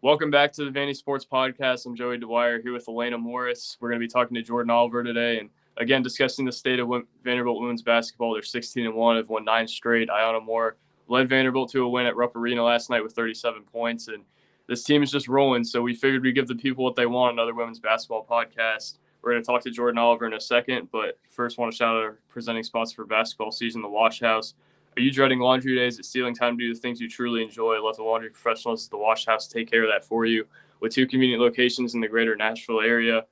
Welcome back to the VandySports podcast. I'm Joey Dwyer here with Alaina Morris. We're going to be talking to Jordyn Oliver today, and again discussing the state of Vanderbilt women's basketball. They're 16-1, have won 9 straight. Alaina Morris led Vanderbilt to a win at Rupp Arena last night with 37 points, and this team is just rolling. So we figured we'd give the people what they want. Another women's basketball podcast. We're going to talk to Jordyn Oliver in a second, but first want to shout out our presenting sponsor for basketball season, the Wash House. Are you dreading laundry days? It's stealing time to do the things you truly enjoy. Let the laundry professionals at the Wash House take care of that for you. With 2 convenient locations in the greater Nashville area,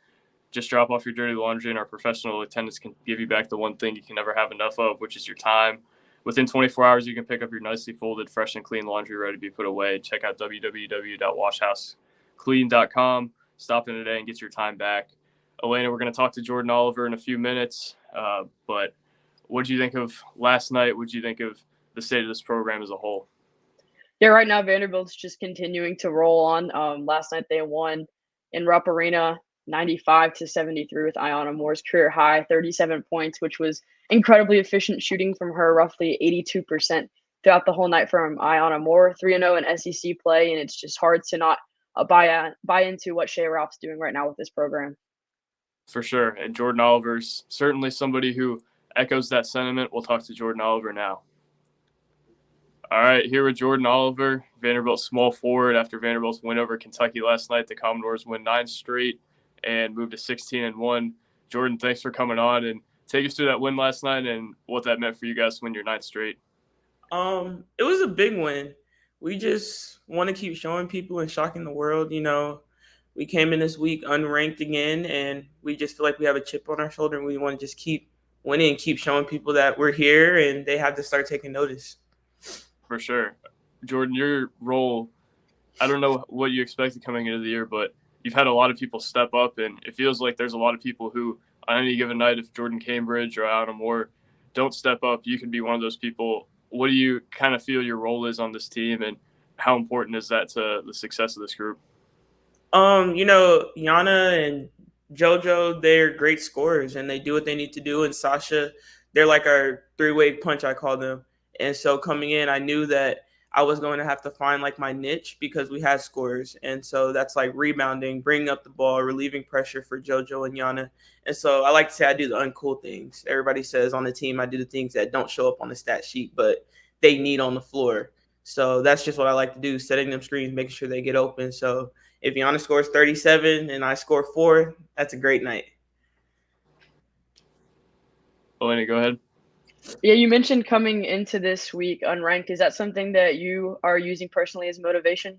just drop off your dirty laundry and our professional attendants can give you back the one thing you can never have enough of, which is your time. Within 24 hours, you can pick up your nicely folded, fresh and clean laundry ready to be put away. Check out www.washhouseclean.com. Stop in today and get your time back. Alaina, we're going to talk to Jordyn Oliver in a few minutes, but what did you think of last night? What did you think of the state of this program as a whole? Yeah, right now Vanderbilt's just continuing to roll on. Last night they won in Rupp Arena 95-73 with Alaina Morris' career high 37 points, which was incredibly efficient shooting from her, roughly 82% throughout the whole night from Alaina Morris. 3-0 in SEC play, and it's just hard to not buy into what Shea doing right now with this program. For sure, and Jordyn Oliver's certainly somebody who echoes that sentiment. We'll talk to Jordyn Oliver now. All right, here with Jordyn Oliver, Vanderbilt small forward. After Vanderbilt's win over Kentucky last night, the Commodores win 9 straight and moved to 16-1. Jordyn, thanks for coming on and take us through that win last night and what that meant for you guys to win your 9th straight. It was a big win. We just want to keep showing people and shocking the world. We came in this week unranked again, and we just feel like we have a chip on our shoulder, and we want to just keep winning and keep showing people that we're here, and they have to start taking notice. For sure. Jordyn, your role, I don't know what you expected coming into the year, but you've had a lot of people step up, and it feels like there's a lot of people who, on any given night, if Jordan Cambridge or Alaina Morris don't step up, you can be one of those people. What do you kind of feel your role is on this team, and how important is that to the success of this group? Yana and JoJo, they're great scorers, and they do what they need to do. And Sasha, they're like our 3-way punch, I call them. And so coming in, I knew that I was going to have to find like my niche because we had scorers. And so that's like rebounding, bringing up the ball, relieving pressure for JoJo and Yana. And so I like to say I do the uncool things. Everybody says on the team I do the things that don't show up on the stat sheet, but they need on the floor. So that's just what I like to do, setting them screens, making sure they get open. So if Yana scores 37 and I score 4, that's a great night. Alaina, go ahead. Yeah, you mentioned coming into this week unranked. Is that something that you are using personally as motivation?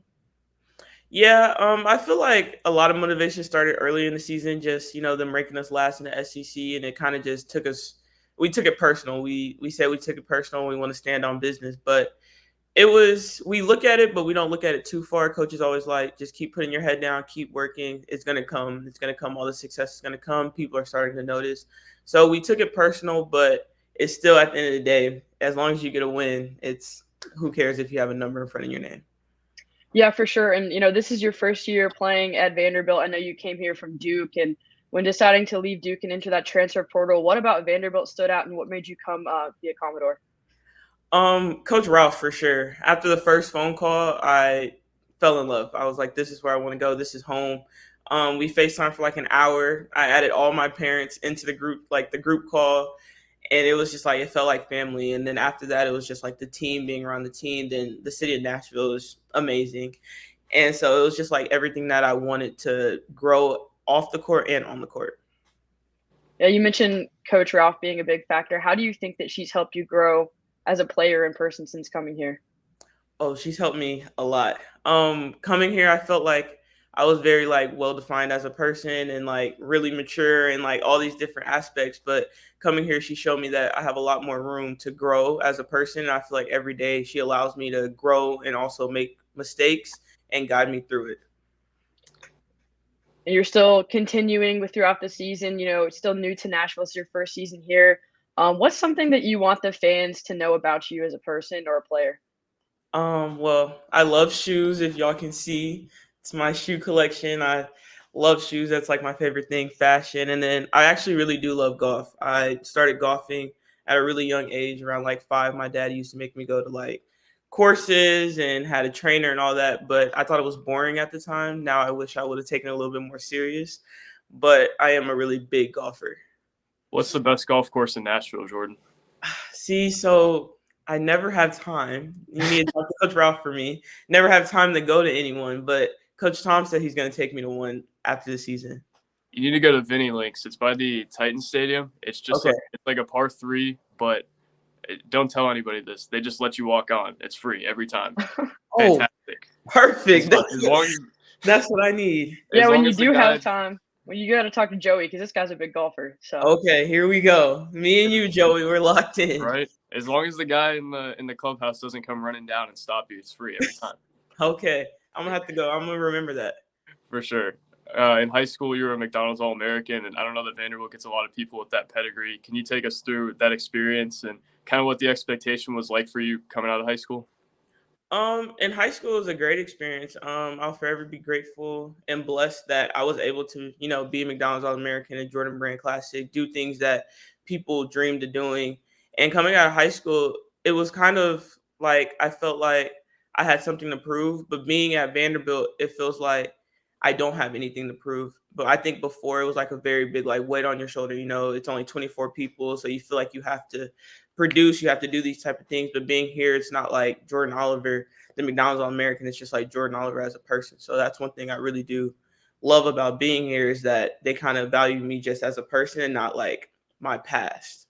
Yeah, I feel like a lot of motivation started early in the season, just, them ranking us last in the SEC, and it kind of just we took it personal. We said we took it personal. We want to stand on business, but we look at it, but we don't look at it too far. Coach is always like, just keep putting your head down, keep working. It's going to come. It's going to come. All the success is going to come. People are starting to notice. So we took it personal, but it's still at the end of the day, as long as you get a win, it's who cares if you have a number in front of your name. Yeah, for sure. And, this is your first year playing at Vanderbilt. I know you came here from Duke, and when deciding to leave Duke and enter that transfer portal, what about Vanderbilt stood out and what made you come be a Commodore? Coach Ralph, for sure. After the first phone call, I fell in love. I was like, this is where I want to go. This is home. We FaceTimed for like an hour. I added all my parents into the group, like the group call. And it was just like, it felt like family. And then after that, it was just like the team being around the team. Then the city of Nashville was amazing. And so it was just like everything that I wanted to grow off the court and on the court. Yeah, you mentioned Coach Ralph being a big factor. How do you think that she's helped you grow as a player in person since coming here? Oh, she's helped me a lot. Coming here, I felt like I was very like well-defined as a person and like really mature and like all these different aspects. But coming here, she showed me that I have a lot more room to grow as a person. And I feel like every day she allows me to grow and also make mistakes and guide me through it. And you're still continuing with throughout the season. It's still new to Nashville. It's your first season here. What's something that you want the fans to know about you as a person or a player? Well, I love shoes. If y'all can see, it's my shoe collection. I love shoes. That's like my favorite thing, fashion. And then I actually really do love golf. I started golfing at a really young age, around like 5. My dad used to make me go to like courses and had a trainer and all that, but I thought it was boring at the time. Now I wish I would have taken it a little bit more serious, but I am a really big golfer. What's the best golf course in Nashville, Jordyn? See, so I never have time. You need to talk to Coach Ralph for me. Never have time to go to anyone, but Coach Tom said he's going to take me to one after the season. You need to go to Vinny Links. It's by the Titan Stadium. It's just Okay. it's like a par 3, but don't tell anybody this. They just let you walk on. It's free every time. Oh, Fantastic. perfect. As long as, That's what I need. Yeah, as when long you as the do guy- have time, well, you got to talk to Joey because this guy's a big golfer. So Okay, here we go. Me and you, Joey, we're locked in. right? As long as the guy in the clubhouse doesn't come running down and stop you, it's free every time. Okay, I'm going to have to go. I'm going to remember that. For sure. In high school, you were a McDonald's All-American, and I don't know that Vanderbilt gets a lot of people with that pedigree. Can you take us through that experience and kind of what the expectation was like for you coming out of high school? In high school, it was a great experience. I'll forever be grateful and blessed that I was able to, be a McDonald's All-American and Jordan Brand Classic, do things that people dreamed of doing. And coming out of high school, it was kind of like I felt like I had something to prove. But being at Vanderbilt, it feels like I don't have anything to prove. But I think before it was like a very big like weight on your shoulder. It's only 24 people, so you feel like you have to produce, you have to do these type of things. But being here, it's not like Jordyn Oliver, the McDonald's All-American. It's just like Jordyn Oliver as a person. So that's one thing I really do love about being here is that they kind of value me just as a person and not like my past.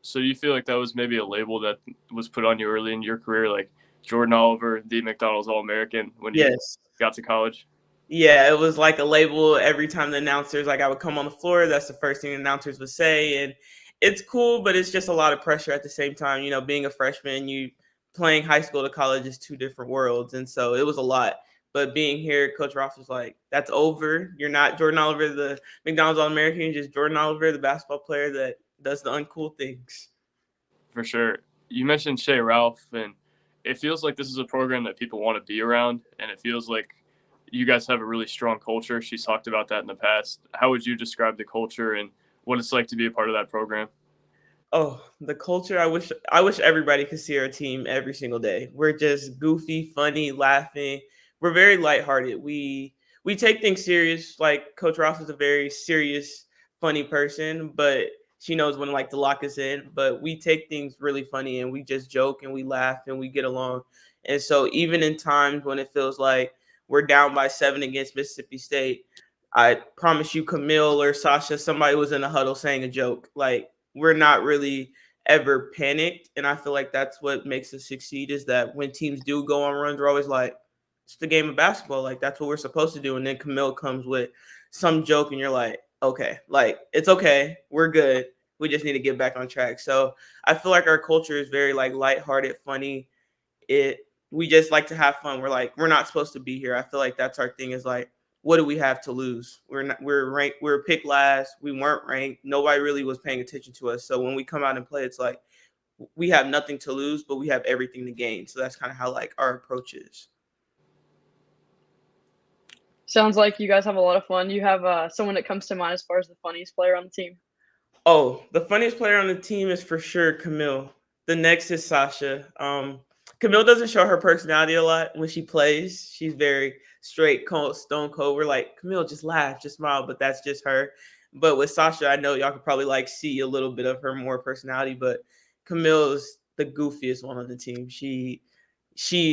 So you feel like that was maybe a label that was put on you early in your career, like Jordyn Oliver, the McDonald's All-American, when you got to college? Yeah, it was like a label every time the announcers, like I would come on the floor, that's the first thing the announcers would say. And it's cool, but it's just a lot of pressure at the same time. Being a freshman, you playing high school to college is two different worlds. And so it was a lot. But being here, Coach Ross was like, that's over. You're not Jordyn Oliver, the McDonald's All-American. You're just Jordyn Oliver, the basketball player that does the uncool things. For sure. You mentioned Shea Ralph, and it feels like this is a program that people want to be around, and it feels like you guys have a really strong culture. She's talked about that in the past. How would you describe the culture and what it's like to be a part of that program? Oh, the culture. I wish everybody could see our team every single day. We're just goofy, funny, laughing. We're very lighthearted. We take things serious. Like Coach Ross is a very serious, funny person, but she knows when like to lock us in. But we take things really funny and we just joke and we laugh and we get along. And so even in times when it feels like we're down by 7 against Mississippi State, I promise you, Camille or Sasha, somebody was in a huddle saying a joke. Like we're not really ever panicked. And I feel like that's what makes us succeed is that when teams do go on runs, we're always like, it's the game of basketball. Like that's what we're supposed to do. And then Camille comes with some joke and you're like, okay, like it's okay. We're good. We just need to get back on track. So I feel like our culture is very like lighthearted, funny. We just like to have fun. We're not supposed to be here. I feel like that's our thing is like, what do we have to lose? We're ranked, we're picked last. We weren't ranked. Nobody really was paying attention to us. So when we come out and play, it's like we have nothing to lose, but we have everything to gain. So that's kind of how like our approach is. sounds like you guys have a lot of fun. You have someone that comes to mind as far as the funniest player on the team. Oh, the funniest player on the team is for sure Camille. The next is Sasha. Camille doesn't show her personality a lot when she plays. She's very straight, cold, stone cold. We're like, Camille, just laugh, just smile, but that's just her. But with Sasha, I know y'all could probably like see a little bit of her more personality, but Camille is the goofiest one on the team. She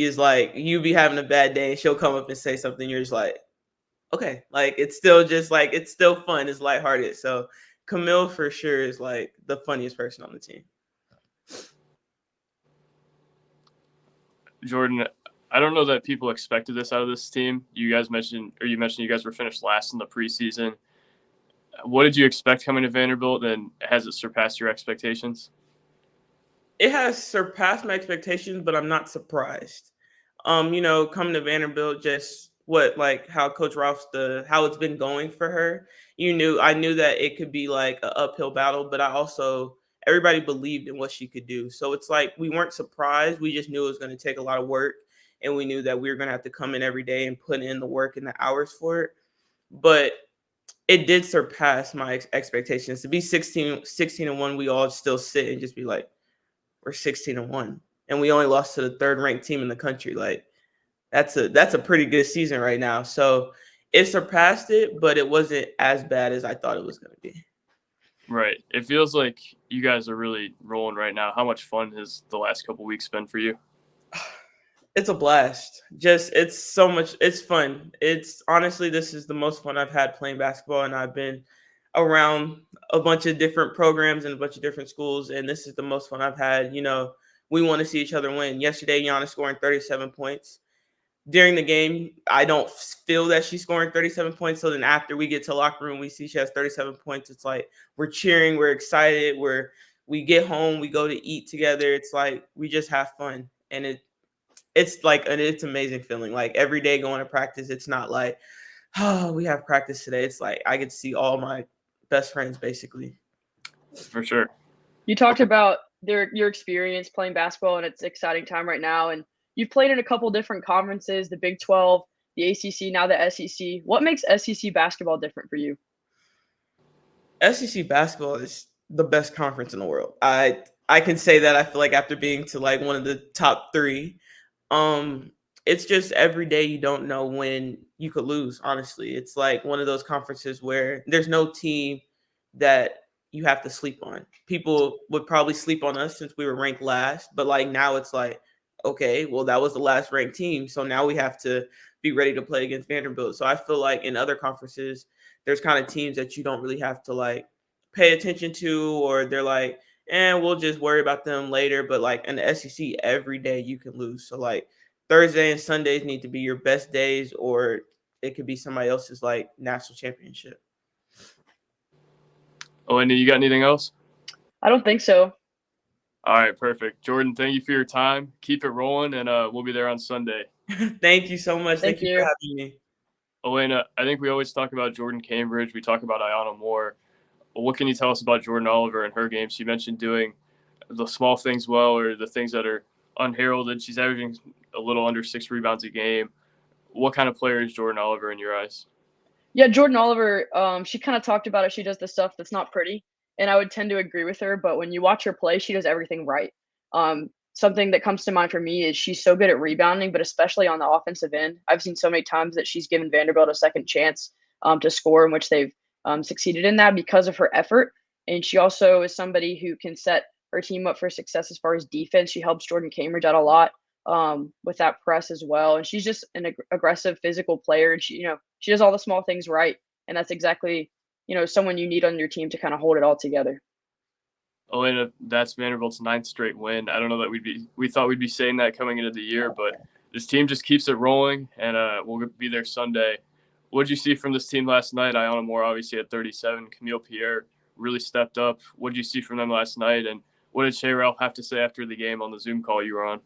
is like, you be having a bad day and she'll come up and say something. You're just like, okay, like it's still just like it's still fun, it's lighthearted. So Camille for sure is like the funniest person on the team. Jordyn, I don't know that people expected this out of this team. You mentioned you guys were finished last in the preseason. What did you expect coming to Vanderbilt, and has it surpassed your expectations? It has surpassed my expectations, but I'm not surprised. Coming to Vanderbilt, just how Coach Ralph's how it's been going for her. I knew that it could be like an uphill battle, but everybody believed in what she could do. So it's like we weren't surprised. We just knew it was going to take a lot of work, and we knew that we were going to have to come in every day and put in the work and the hours for it. But it did surpass my expectations. To be 16-1, we all still sit and just be like, we're 16-1. and we only lost to the third-ranked team in the country. Like, that's a pretty good season right now. So it surpassed it, but it wasn't as bad as I thought it was going to be. Right. It feels like you guys are really rolling right now. How much fun has the last couple weeks been for you? It's a blast. It's so much. It's fun. It's honestly, this is the most fun I've had playing basketball, and I've been around a bunch of different programs and a bunch of different schools, and this is the most fun I've had. We want to see each other win. Yesterday, Giannis scoring 37 points. During the game, I don't feel that she's scoring 37 points. So then after we get to locker room, we see she has 37 points. It's like we're cheering, we're excited, we get home, we go to eat together. It's like we just have fun, and it's like it's an amazing feeling. Like every day going to practice, it's not like, oh, we have practice today. It's like I get to see all my best friends basically. For sure. You talked about your experience playing basketball, and it's an exciting time right now. And you've played in a couple different conferences, the Big 12, the ACC, now the SEC. What makes SEC basketball different for you? SEC basketball is the best conference in the world. I can say that. I feel like after being to like one of the top three, it's just every day you don't know when you could lose. Honestly, it's like one of those conferences where there's no team that you have to sleep on. People would probably sleep on us since we were ranked last, but like now it's like, okay, well that was the last ranked team, so now we have to be ready to play against Vanderbilt. So I feel like in other conferences, there's kind of teams that you don't really have to like pay attention to, or they're like, we'll just worry about them later. But like in the SEC, every day you can lose. So like Thursday and Sundays need to be your best days, or it could be somebody else's like national championship. Alaina, you got anything else? I don't think so. All right, perfect. Jordyn, thank you for your time. Keep it rolling, and we'll be there on Sunday. Thank you so much. Thank Thank you for having me. Alaina, I think we always talk about Jordyn Cambridge. We talk about Ayana Moore. What can you tell us about Jordyn Oliver and her game? She mentioned doing the small things well, or the things that are unheralded. She's averaging a little under 6 rebounds a game. What kind of player is Jordyn Oliver in your eyes? Yeah, Jordyn Oliver, she kind of talked about it. She does the stuff that's not pretty, and I would tend to agree with her. But when you watch her play, she does everything right. Something that comes to mind for me is she's so good at rebounding, but especially on the offensive end. I've seen so many times that she's given Vanderbilt a second chance to score, in which they've succeeded in that because of her effort. And she also is somebody who can set her team up for success as far as defense. She helps Jordyn Cambridge out a lot with that press as well. And she's just an aggressive, physical player, and she does all the small things right. And that's exactly someone you need on your team to kind of hold it all together. Alaina, that's Vanderbilt's 9th straight win. I don't know that we thought we'd be saying that coming into the year, but this team just keeps it rolling, and we'll be there Sunday. What did you see from this team last night? Ayana Moore obviously at 37. Camille Pierre really stepped up. What did you see from them last night, and what did Shea have to say after the game on the Zoom call you were on?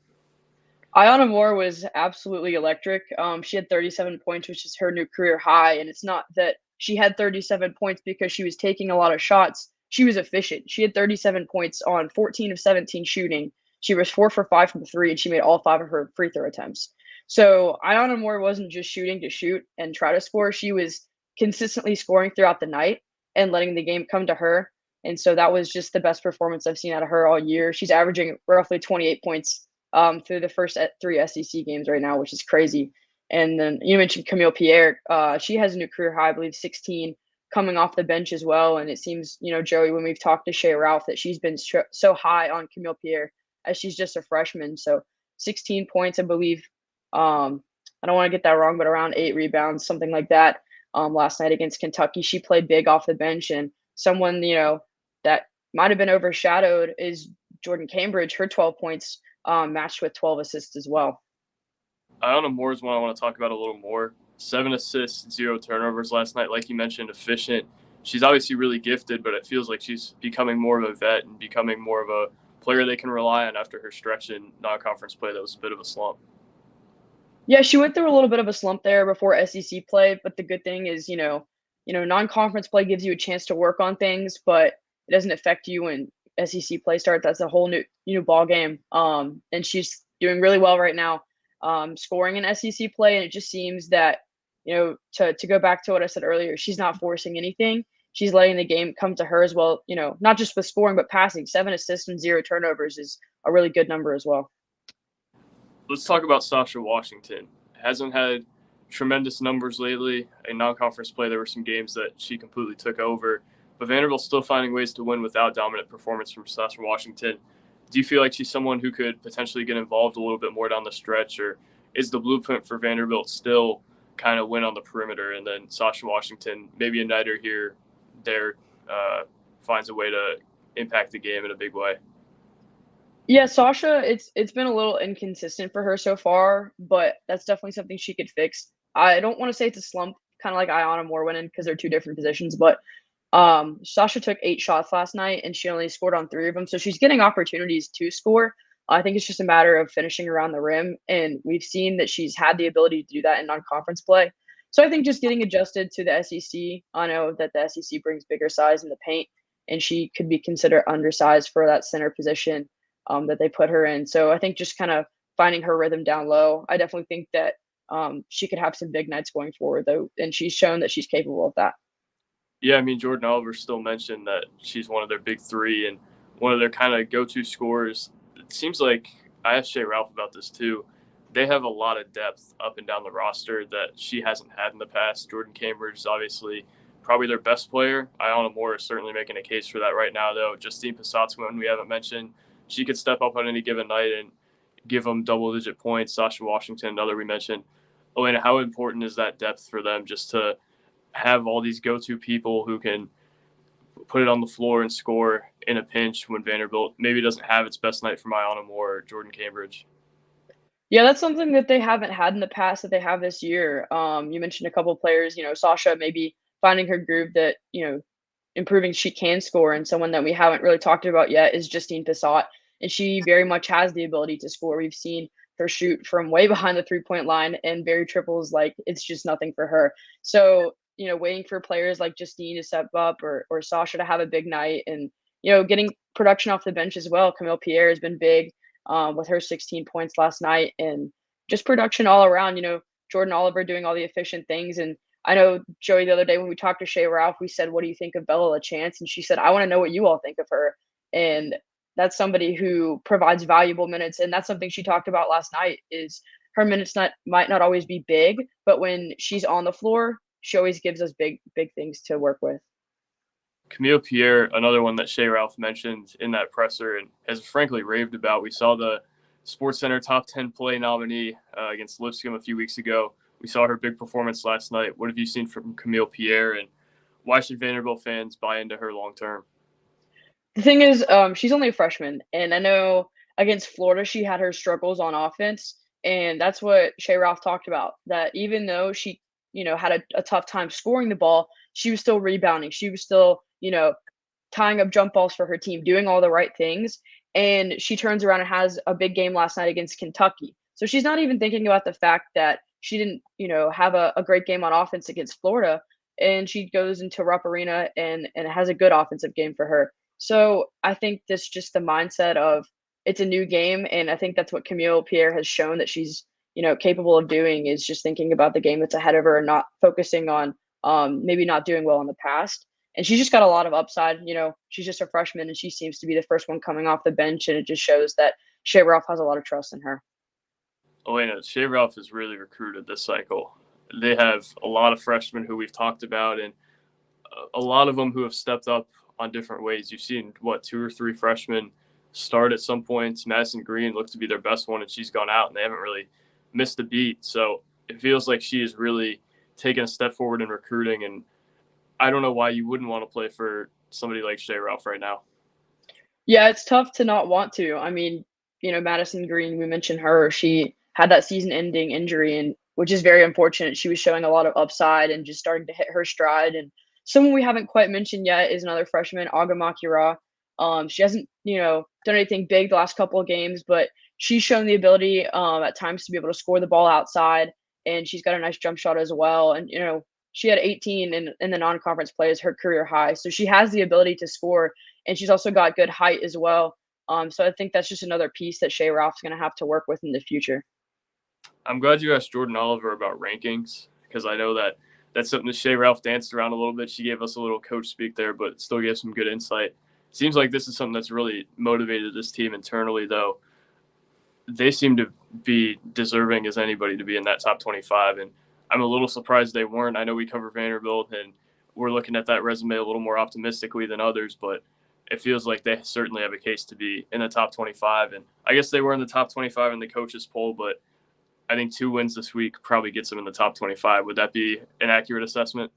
Ayana Moore was absolutely electric. She had 37 points, which is her new career high. And it's not that she had 37 points because she was taking a lot of shots. She was efficient. She had 37 points on 14 of 17 shooting. She was 4 for 5 from 3, and she made all 5 of her free throw attempts. So Ayana Moore wasn't just shooting to shoot and try to score. She was consistently scoring throughout the night and letting the game come to her. And so that was just the best performance I've seen out of her all year. She's averaging roughly 28 points through the first 3 SEC games right now, which is crazy. And then you mentioned Camille Pierre. She has a new career high, I believe 16, coming off the bench as well. And it seems, Joey, when we've talked to Shea Ralph, that she's been so high on Camille Pierre as she's just a freshman. So 16 points, I believe. I don't want to get that wrong, but around 8 rebounds, something like that. Last night against Kentucky, she played big off the bench. And someone, that might have been overshadowed is Jordyn Cambridge. Her 12 points matched with 12 assists as well. Ayana Moore is one I want to talk about a little more. 7 assists, 0 turnovers last night. Like you mentioned, efficient. She's obviously really gifted, but it feels like she's becoming more of a vet and becoming more of a player they can rely on after her stretch in non-conference play. That was a bit of a slump. Yeah, she went through a little bit of a slump there before SEC play, but the good thing is, non-conference play gives you a chance to work on things, but it doesn't affect you when SEC play starts. That's a whole new ball game. And she's doing really well right now, scoring in SEC play. And it just seems that, to go back to what I said earlier, she's not forcing anything. She's letting the game come to her as well. Not just with scoring, but passing. 7 assists and 0 turnovers is a really good number as well. let's talk about Sasha Washington. Hasn't had tremendous numbers lately. In non-conference play, there were some games that she completely took over. But Vanderbilt's still finding ways to win without dominant performance from Sasha Washington. Do you feel like she's someone who could potentially get involved a little bit more down the stretch, or is the blueprint for Vanderbilt still kind of win on the perimeter, and then Sasha Washington, maybe a nighter here, there, finds a way to impact the game in a big way? Yeah, Sasha, it's been a little inconsistent for her so far, but that's definitely something she could fix. I don't want to say it's a slump, kind of like Iona Moore winning because they're two different positions, but Sasha took 8 shots last night and she only scored on 3 of them, so she's getting opportunities to score. I think it's just a matter of finishing around the rim, and we've seen that she's had the ability to do that in non-conference play. So I think just getting adjusted to the SEC. I know that the SEC brings bigger size in the paint, and she could be considered undersized for that center position that they put her in. So I think just kind of finding her rhythm down low. I definitely think that she could have some big nights going forward, though, and she's shown that she's capable of that. Yeah, I mean, Jordyn Oliver still mentioned that she's one of their big three and one of their kind of go-to scorers. It seems like I asked Shea Ralph about this too. They have a lot of depth up and down the roster that she hasn't had in the past. Jordan Cambridge is obviously probably their best player. Iona Moore is certainly making a case for that right now, though. Justine Pisotskwen, we haven't mentioned, she could step up on any given night and give them double-digit points. Sasha Washington, another we mentioned. Alaina, how important is that depth for them just to have all these go-to people who can put it on the floor and score in a pinch when Vanderbilt maybe doesn't have its best night from Iona Moore or Jordan Cambridge? Yeah, that's something that they haven't had in the past that they have this year. You mentioned a couple of players, Sasha maybe finding her groove that, improving she can score, and someone that we haven't really talked about yet is Justine Pisot, and she very much has the ability to score. We've seen her shoot from way behind the three-point line and bury triples like it's just nothing for her. So, waiting for players like Justine to step up or Sasha to have a big night and, getting production off the bench as well. Camille Pierre has been big with her 16 points last night and just production all around. Jordyn Oliver doing all the efficient things. And I know, Joey, the other day when we talked to Shea Ralph, we said, "What do you think of Bella LaChance?" And she said, "I want to know what you all think of her." And that's somebody who provides valuable minutes. And that's something she talked about last night is her minutes might not always be big, but when she's on the floor, she always gives us big, big things to work with. Camille Pierre, another one that Shea Ralph mentioned in that presser and has frankly raved about. We saw the SportsCenter top 10 play nominee against Lipscomb a few weeks ago. We saw her big performance last night. What have you seen from Camille Pierre, and why should Vanderbilt fans buy into her long term? The thing is, she's only a freshman, and I know against Florida she had her struggles on offense, and that's what Shea Ralph talked about. That even though she, had a tough time scoring the ball, she was still rebounding. She was still, tying up jump balls for her team, doing all the right things. And she turns around and has a big game last night against Kentucky. So she's not even thinking about the fact that she didn't, have a great game on offense against Florida. And she goes into Rupp Arena and has a good offensive game for her. So I think this just the mindset of it's a new game. And I think that's what Camille Pierre has shown that she's, capable of doing is just thinking about the game that's ahead of her and not focusing on maybe not doing well in the past. And she's just got a lot of upside. She's just a freshman and she seems to be the first one coming off the bench. And it just shows that Shea Ralph has a lot of trust in her. Alaina, Shea Ralph has really recruited this cycle. They have a lot of freshmen who we've talked about, and a lot of them who have stepped up on different ways. You've seen, 2 or 3 freshmen start at some points. Madison Green looks to be their best one, and she's gone out, and they haven't really missed a beat. So it feels like she has really taken a step forward in recruiting, and I don't know why you wouldn't want to play for somebody like Shea Ralph right now. Yeah, it's tough to not want to. I mean, Madison Green, we mentioned her. She had that season-ending injury, and which is very unfortunate. She was showing a lot of upside and just starting to hit her stride. And someone we haven't quite mentioned yet is another freshman, Aga Makira. She hasn't, done anything big the last couple of games, but she's shown the ability at times to be able to score the ball outside, and she's got a nice jump shot as well. And she had 18 in the non-conference play as her career high, so she has the ability to score, and she's also got good height as well. So I think that's just another piece that Shea Ralph's going to have to work with in the future. I'm glad you asked Jordyn Oliver about rankings, because I know that that's something that Shea Ralph danced around a little bit. She gave us a little coach speak there, but still gave some good insight. Seems like this is something that's really motivated this team internally, though. they seem to be deserving as anybody to be in that top 25. And I'm a little surprised they weren't. I know we cover Vanderbilt and we're looking at that resume a little more optimistically than others, but it feels like they certainly have a case to be in the top 25. And I guess they were in the top 25 in the coaches poll, but I think 2 wins this week probably gets them in the top 25. Would that be an accurate assessment?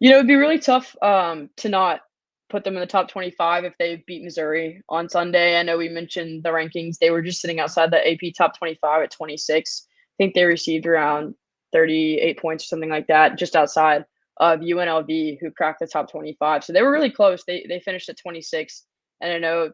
It'd be really tough to not put them in the top 25 if they beat Missouri on Sunday. I know we mentioned the rankings. They were just sitting outside the AP top 25 at 26. I think they received around 38 points or something like that, just outside of UNLV, who cracked the top 25. So they were really close. They finished at 26. And I know,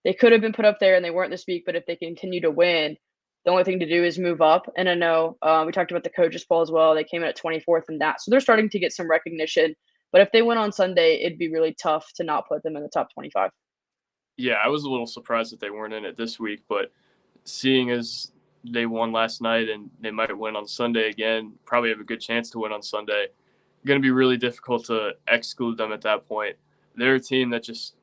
they could have been put up there and they weren't this week, but if they continue to win, the only thing to do is move up. And I know we talked about the coaches poll as well. They came in at 24th in that. So they're starting to get some recognition. But if they win on Sunday, it'd be really tough to not put them in the top 25. Yeah, I was a little surprised that they weren't in it this week, but seeing as they won last night and they might win on Sunday again, probably have a good chance to win on Sunday, going to be really difficult to exclude them at that point. They're a team that just,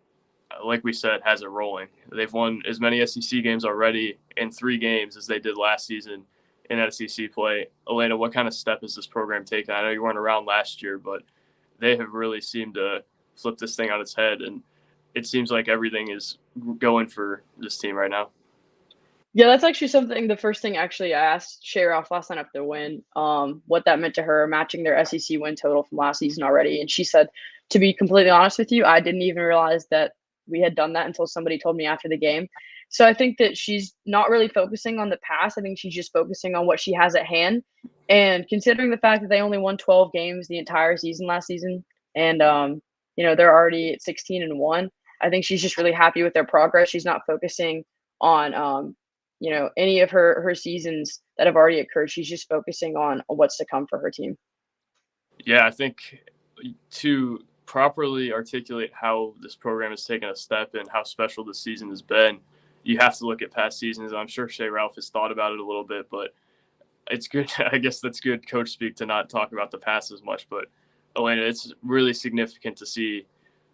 like we said, has it rolling. They've won as many SEC games already in 3 games as they did last season in SEC play. Alaina, what kind of step has this program taken? I know you weren't around last year, but they have really seemed to flip this thing on its head, and it seems like everything is going for this team right now. Yeah, that's actually something. The first thing actually I asked Shea last night after the win, what that meant to her, matching their SEC win total from last season already. And she said, to be completely honest with you, I didn't even realize that we had done that until somebody told me after the game. So I think that she's not really focusing on the past. I think she's just focusing on what she has at hand. And considering the fact that they only won 12 games the entire season last season, and they're already at 16-1, I think she's just really happy with their progress. She's not focusing on any of her seasons that have already occurred. She's just focusing on what's to come for her team. Yeah, I think to properly articulate how this program has taken a step and how special this season has been, you have to look at past seasons. I'm sure Shea Ralph has thought about it a little bit, but it's good. I guess that's good coach speak to not talk about the past as much. But Alaina, it's really significant to see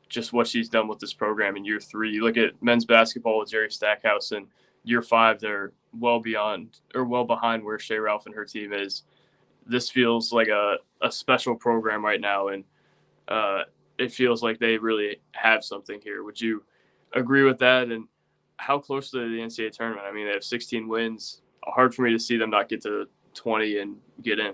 just what she's done with this program in year 3. You look at men's basketball with Jerry Stackhouse, and year 5, they're well behind where Shea Ralph and her team is. This feels like a special program right now, and it feels like they really have something here. Would you agree with that? And how close to the NCAA tournament? I mean, they have 16 wins. Hard for me to see them not get to 20 and get in.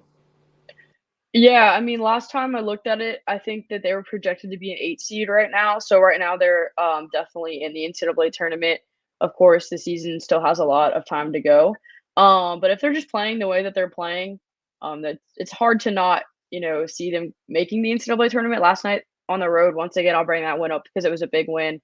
Yeah, I mean, last time I looked at it, I think that they were projected to be an 8 seed right now. So right now they're definitely in the NCAA tournament. Of course, the season still has a lot of time to go. But if they're just playing the way that they're playing, that it's hard to not, see them making the NCAA tournament. Last night on the road, once again, I'll bring that one up because it was a big win.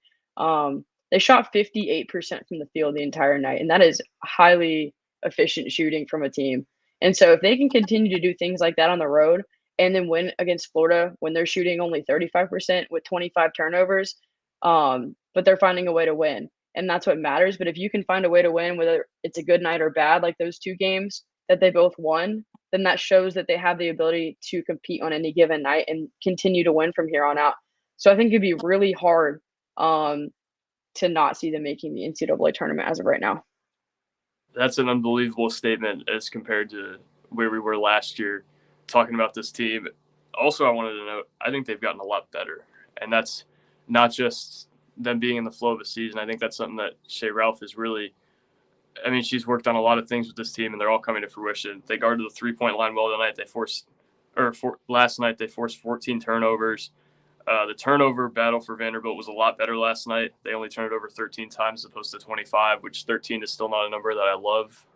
They shot 58% from the field the entire night, and that is highly efficient shooting from a team. And so if they can continue to do things like that on the road and then win against Florida when they're shooting only 35% with 25 turnovers, but they're finding a way to win. And that's what matters. But if you can find a way to win, whether it's a good night or bad, like those 2 games that they both won, then that shows that they have the ability to compete on any given night and continue to win from here on out. So I think it'd be really hard to not see them making the NCAA tournament as of right now. That's an unbelievable statement as compared to where we were last year talking about this team. Also, I wanted to note, I think they've gotten a lot better. And that's not just them being in the flow of a season. I think that's something that Shea Ralph is really – I mean, she's worked on a lot of things with this team, and they're all coming to fruition. They guarded the three-point line well tonight. Last night they forced 14 turnovers. The turnover battle for Vanderbilt was a lot better last night. They only turned it over 13 times as opposed to 25, which 13 is still not a number that I love.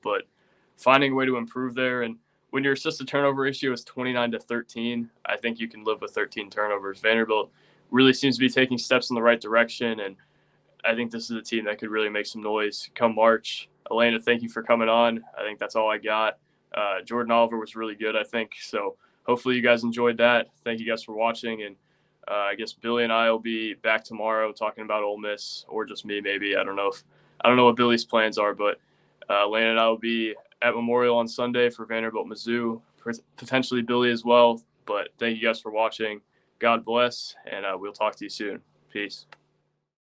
But finding a way to improve there. And when your assisted turnover ratio is 29-13, I think you can live with 13 turnovers. Vanderbilt really seems to be taking steps in the right direction, and I think this is a team that could really make some noise come March. Alaina, thank you for coming on. I think that's all I got. Jordyn Oliver was really good, I think. So hopefully you guys enjoyed that. Thank you guys for watching. And I guess Billy and I will be back tomorrow talking about Ole Miss, or just me maybe. I don't know what Billy's plans are, but Lane and I will be at Memorial on Sunday for Vanderbilt Mizzou, potentially Billy as well. But thank you guys for watching. God bless, and we'll talk to you soon. Peace.